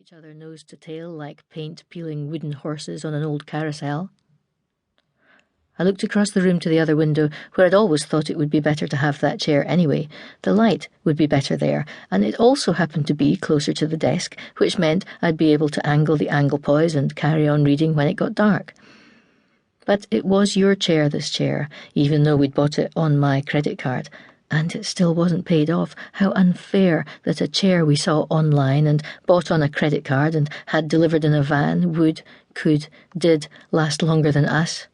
each other nose to tail like paint-peeling wooden horses on an old carousel. I looked across the room to the other window, where I'd always thought it would be better to have that chair anyway. The light would be better there, and it also happened to be closer to the desk, which meant I'd be able to angle the anglepoise and carry on reading when it got dark. But it was your chair, this chair, even though we'd bought it on my credit card, and it still wasn't paid off. How unfair that a chair we saw online and bought on a credit card and had delivered in a van did last longer than us.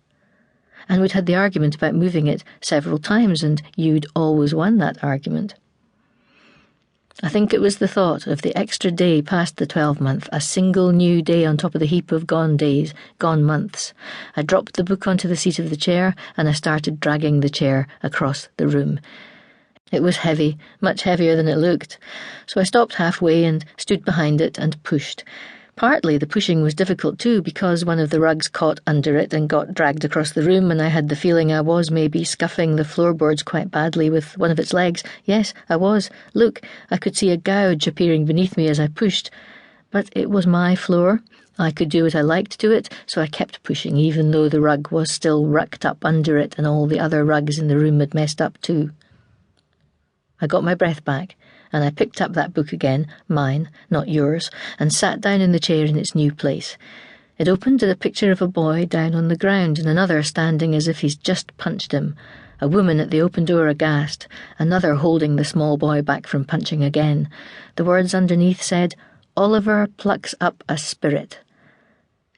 And we'd had the argument about moving it several times, and you'd always won that argument. I think it was the thought of the extra day past the 12-month, a single new day on top of the heap of gone days, gone months. I dropped the book onto the seat of the chair, and I started dragging the chair across the room. It was heavy, much heavier than it looked, so I stopped halfway and stood behind it and pushed. Partly the pushing was difficult too, because one of the rugs caught under it and got dragged across the room, and I had the feeling I was maybe scuffing the floorboards quite badly with one of its legs. Yes, I was. Look, I could see a gouge appearing beneath me as I pushed. But it was my floor. I could do what I liked to it, so I kept pushing, even though the rug was still rucked up under it and all the other rugs in the room had messed up too. I got my breath back, and I picked up that book again, mine, not yours, and sat down in the chair in its new place. It opened at a picture of a boy down on the ground and another standing as if he's just punched him, a woman at the open door aghast, another holding the small boy back from punching again. The words underneath said, "Oliver plucks up a spirit."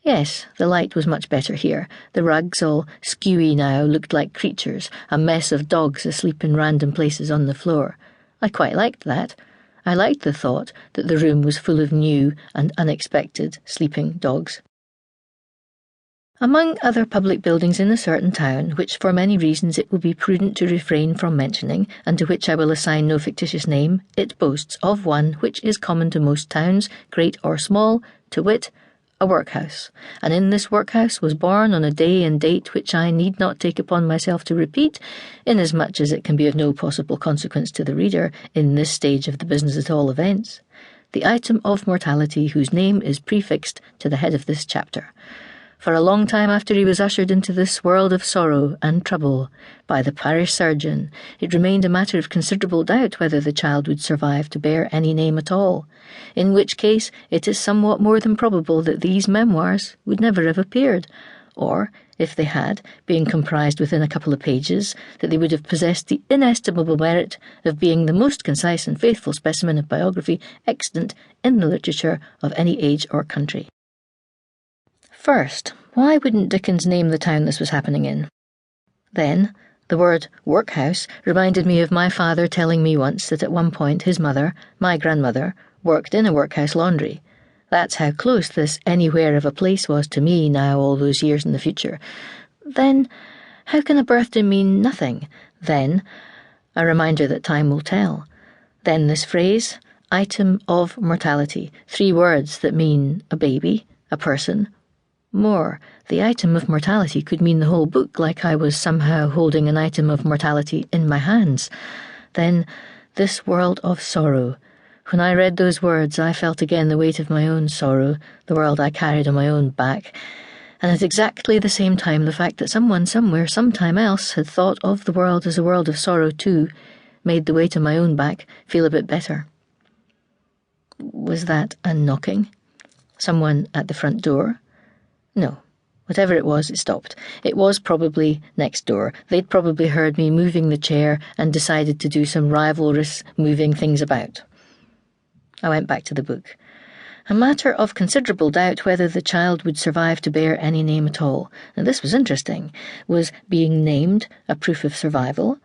Yes, the light was much better here. The rugs, all skewy now, looked like creatures, a mess of dogs asleep in random places on the floor. I quite liked that. I liked the thought that the room was full of new and unexpected sleeping dogs. Among other public buildings in a certain town, which for many reasons it will be prudent to refrain from mentioning, and to which I will assign no fictitious name, it boasts of one which is common to most towns, great or small, to wit, a workhouse, and in this workhouse was born on a day and date which I need not take upon myself to repeat, inasmuch as it can be of no possible consequence to the reader in this stage of the business at all events, the item of mortality whose name is prefixed to the head of this chapter. For a long time after he was ushered into this world of sorrow and trouble by the parish surgeon, it remained a matter of considerable doubt whether the child would survive to bear any name at all, in which case it is somewhat more than probable that these memoirs would never have appeared, or, if they had, being comprised within a couple of pages, that they would have possessed the inestimable merit of being the most concise and faithful specimen of biography extant in the literature of any age or country. First, why wouldn't Dickens name the town this was happening in? Then, the word workhouse reminded me of my father telling me once that at one point his mother, my grandmother, worked in a workhouse laundry. That's how close this anywhere of a place was to me now all those years in the future. Then, how can a birthday mean nothing? Then, a reminder that time will tell. Then this phrase, item of mortality, 3 words that mean a baby, a person. More, the item of mortality could mean the whole book, like I was somehow holding an item of mortality in my hands. Then, this world of sorrow. When I read those words, I felt again the weight of my own sorrow, the world I carried on my own back, and at exactly the same time the fact that someone somewhere sometime else had thought of the world as a world of sorrow too made the weight on my own back feel a bit better. Was that a knocking? Someone at the front door? No. Whatever it was, it stopped. It was probably next door. They'd probably heard me moving the chair and decided to do some rivalrous moving things about. I went back to the book. A matter of considerable doubt whether the child would survive to bear any name at all. Now this was interesting. Was being named a proof of survival?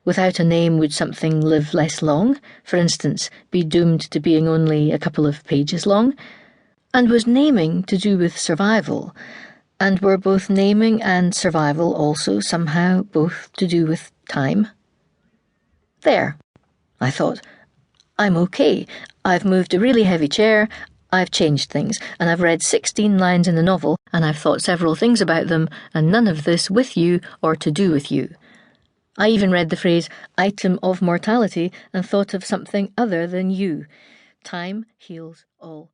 Without a name, would something live less long? For instance, be doomed to being only a couple of pages long? And was naming to do with survival? And were both naming and survival also somehow both to do with time? There, I thought. I'm okay. I've moved a really heavy chair, I've changed things, and I've read 16 lines in the novel, and I've thought several things about them, and none of this with you or to do with you. I even read the phrase, item of mortality, and thought of something other than you. Time heals all